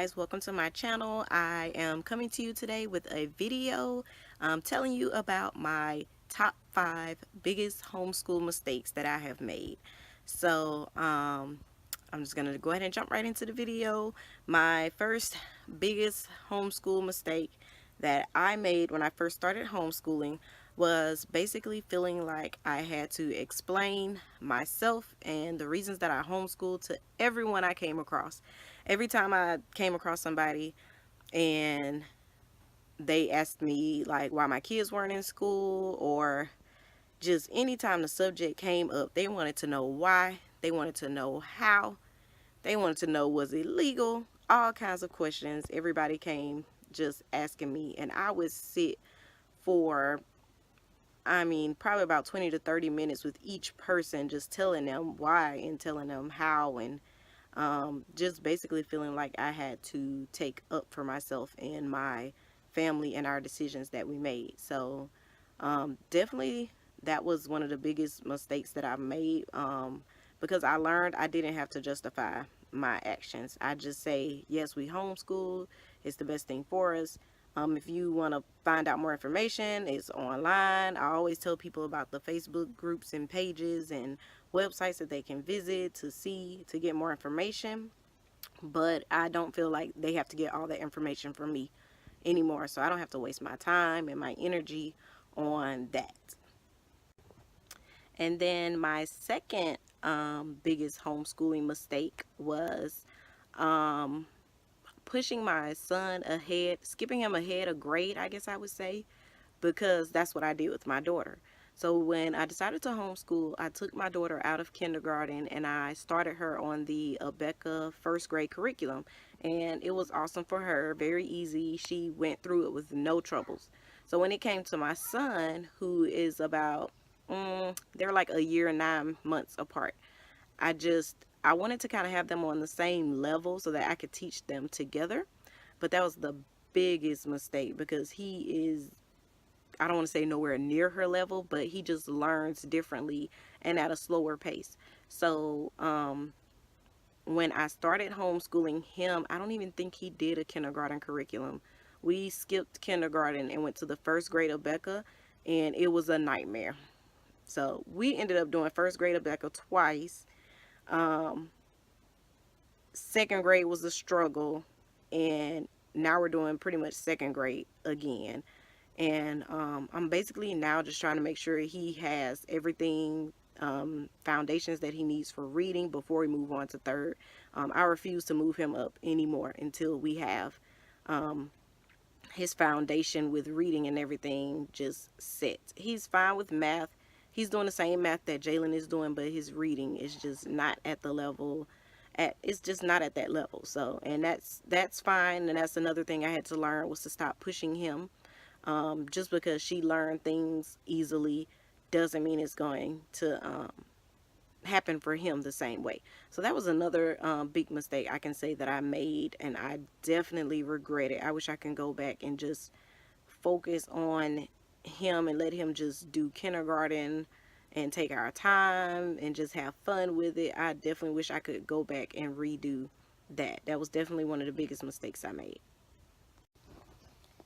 guys, welcome to my channel. I am coming to you today with a video telling you about my top 5 biggest homeschool mistakes that I have made. So I'm just gonna go ahead and jump right into the video. My first biggest homeschool mistake that I made when I first started homeschooling was basically feeling like I had to explain myself and the reasons that I homeschooled to everyone I came across. Every time I came across somebody and they asked me like why my kids weren't in school, or just anytime the subject came up, they wanted to know why, they wanted to know how, they wanted to know was it legal, all kinds of questions. Everybody came just asking me, and I would sit for probably about 20 to 30 minutes with each person, just telling them why and telling them how, and just basically feeling like I had to take up for myself and my family and our decisions that we made. So definitely that was one of the biggest mistakes that I made, because I learned I didn't have to justify my actions. I just say, yes, we homeschool. It's the best thing for us. If you want to find out more information, it's online. I always tell people about the Facebook groups and pages and websites that they can visit to get more information. But I don't feel like they have to get all that information from me anymore. So I don't have to waste my time and my energy on that. And then my second biggest homeschooling mistake was um, pushing my son ahead, skipping him ahead a grade, I guess I would say, because that's what I did with my daughter. So when I decided to homeschool, I took my daughter out of kindergarten and I started her on the Abeka first grade curriculum. And it was awesome for her, very easy. She went through it with no troubles. So when it came to my son, who is about, they're like a year and 9 months apart, I wanted to kind of have them on the same level so that I could teach them together. But that was the biggest mistake, because he is, I don't want to say nowhere near her level, but he just learns differently and at a slower pace. So when I started homeschooling him, I don't even think he did a kindergarten curriculum. We skipped kindergarten and went to the first grade of Becca, and it was a nightmare. So we ended up doing first grade of Becca twice. um, Second grade was a struggle, and now we're doing pretty much second grade again. And I'm basically now just trying to make sure he has everything, foundations that he needs for reading before we move on to third. I refuse to move him up anymore until we have um, his foundation with reading and everything just set. He's fine with math. He's doing the same math that Jalen is doing, but his reading is just not at the level. It's just not at that level. So, and that's fine. And that's another thing I had to learn, was to stop pushing him. Just because she learned things easily doesn't mean it's going to happen for him the same way. So that was another big mistake I can say that I made, and I definitely regret it. I wish I can go back and just focus on him and let him just do kindergarten and take our time and just have fun with it. I definitely wish I could go back and redo that. That was definitely one of the biggest mistakes I made.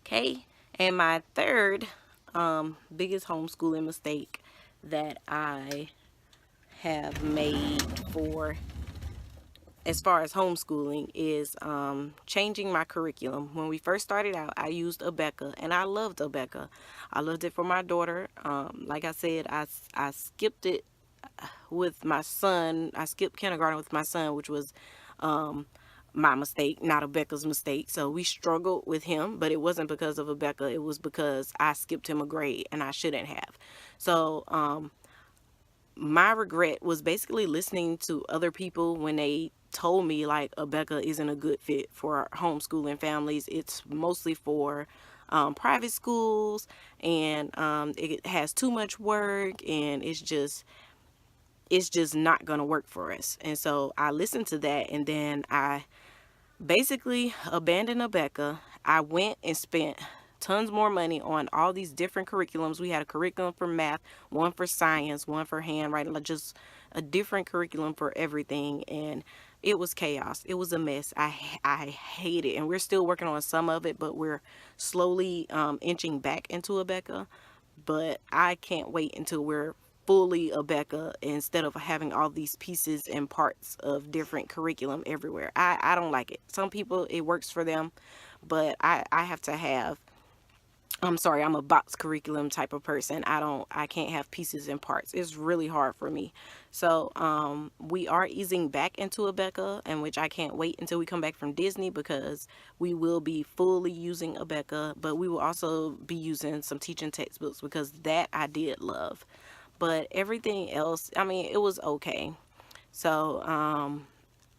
Okay, and my third biggest homeschooling mistake that I have made for as far as homeschooling is changing my curriculum. When we first started out, I used Abeka, and I loved Abeka. I loved it for my daughter. Like I said, I skipped it with my son. I skipped kindergarten with my son, which was my mistake, not Abeka's mistake. So we struggled with him, but it wasn't because of Abeka. It was because I skipped him a grade and I shouldn't have. So my regret was basically listening to other people when they told me like Abeka isn't a good fit for homeschooling families. It's mostly for private schools, and it has too much work, and it's just not gonna work for us. And so I listened to that, and then I basically abandoned Abeka. I went and spent tons more money on all these different curriculums. We had a curriculum for math, one for science, one for handwriting, like just a different curriculum for everything. And it was chaos. It was a mess. I hate it, and we're still working on some of it, but we're slowly inching back into Abeka. But I can't wait until we're fully Abeka instead of having all these pieces and parts of different curriculum everywhere. I don't like it. Some people, it works for them, but I have to have, I'm sorry, I'm a box curriculum type of person. I can't have pieces and parts. It's really hard for me. So, we are easing back into Abeka, and which I can't wait until we come back from Disney, because we will be fully using Abeka, but we will also be using some teaching textbooks, because that I did love. But everything else, I mean, it was okay. So,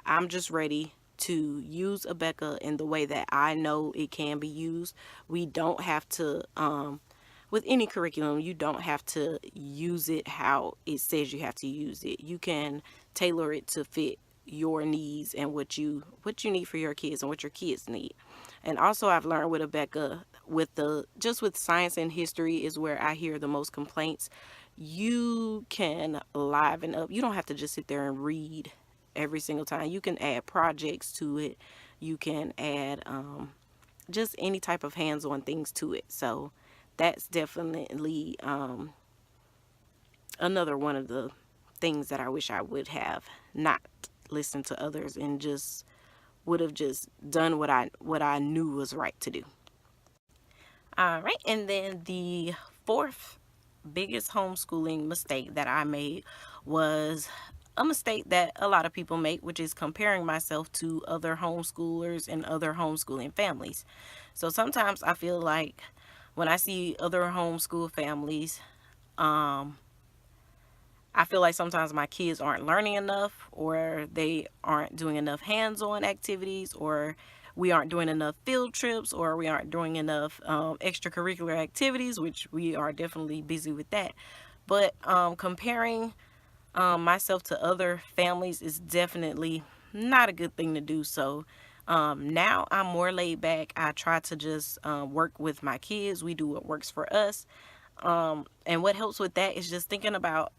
I'm just ready to use Abeka in the way that I know it can be used. We don't have to, with any curriculum, you don't have to use it how it says you have to use it. You can tailor it to fit your needs and what you need for your kids and what your kids need. And also, I've learned with Abeka, with science and history is where I hear the most complaints. You can liven up. You don't have to just sit there and read every single time. You can add projects to it. You can add just any type of hands-on things to it. So that's definitely another one of the things that I wish I would have not listened to others, and just would have just done what I knew was right to do. All right, and then the fourth biggest homeschooling mistake that I made was a mistake that a lot of people make, which is comparing myself to other homeschoolers and other homeschooling families. So sometimes I feel like when I see other homeschool families, um, I feel like sometimes my kids aren't learning enough, or they aren't doing enough hands-on activities, or we aren't doing enough field trips, or we aren't doing enough extracurricular activities, which we are definitely busy with that. But comparing myself to other families is definitely not a good thing to do. So now I'm more laid back. I try to just work with my kids. We do what works for us. And what helps with that is just thinking about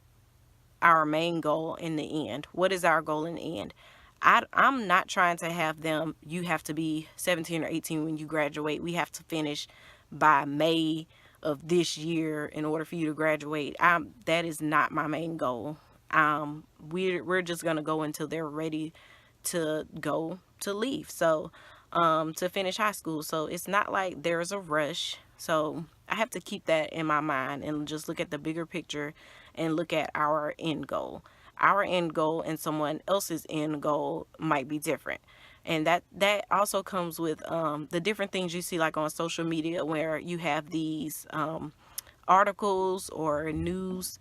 our main goal in the end. What is our goal in the end? I'm not trying to have them, you have to be 17 or 18 when you graduate. We have to finish by May of this year in order for you to graduate. That is not my main goal. We're just going to go until they're ready to go to leave. So, to finish high school. So it's not like there's a rush. So I have to keep that in my mind and just look at the bigger picture and look at our end goal. Our end goal and someone else's end goal might be different. And that also comes with the different things you see like on social media, where you have these articles or news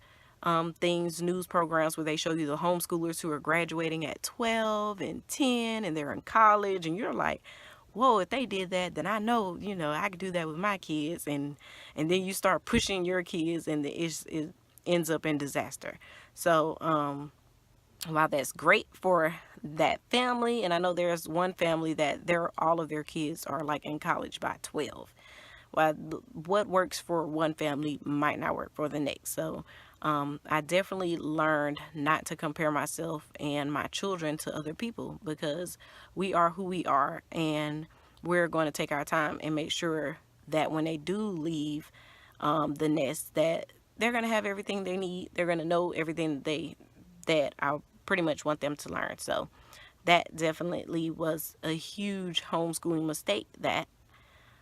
programs where they show you the homeschoolers who are graduating at 12 and 10 and they're in college, and you're like, whoa, if they did that, then I know, I could do that with my kids. And then you start pushing your kids, and it ends up in disaster. So while that's great for that family, and I know there's one family that all of their kids are like in college by 12. Well, what works for one family might not work for the next. So I definitely learned not to compare myself and my children to other people, because we are who we are, and we're going to take our time and make sure that when they do leave the nest, that they're going to have everything they need. They're going to know everything that I pretty much want them to learn. So that definitely was a huge homeschooling mistake that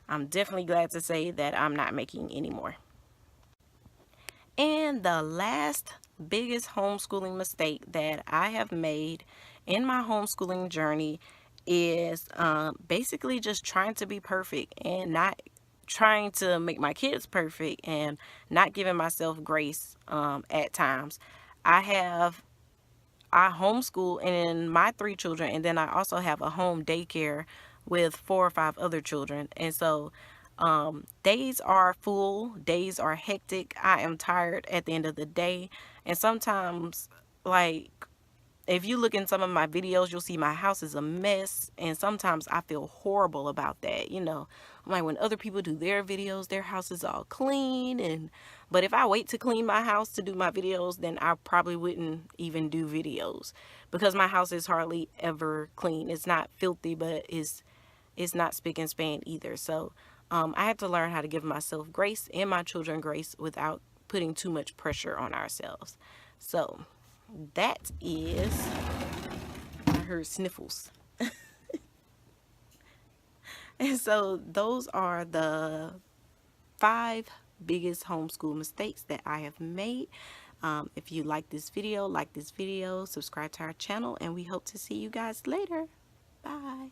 I'm definitely glad to say that I'm not making anymore. And the last biggest homeschooling mistake that I have made in my homeschooling journey is basically just trying to be perfect and not trying to make my kids perfect, and not giving myself grace at times. I have I homeschool in my three children, and then I also have a home daycare with four or five other children. And so days are full, days are hectic. I am tired at the end of the day. And sometimes, like, If you look in some of my videos, you'll see my house is a mess, and sometimes I feel horrible about that. You know, like when other people do their videos, their house is all clean, and but if I wait to clean my house to do my videos, then I probably wouldn't even do videos, because my house is hardly ever clean. It's not filthy, but it's not spick and span either. So I have to learn how to give myself grace and my children grace without putting too much pressure on ourselves. So that is, I heard sniffles. And so those are the 5 biggest homeschool mistakes that I have made. If you like this video, subscribe to our channel, and we hope to see you guys later. Bye.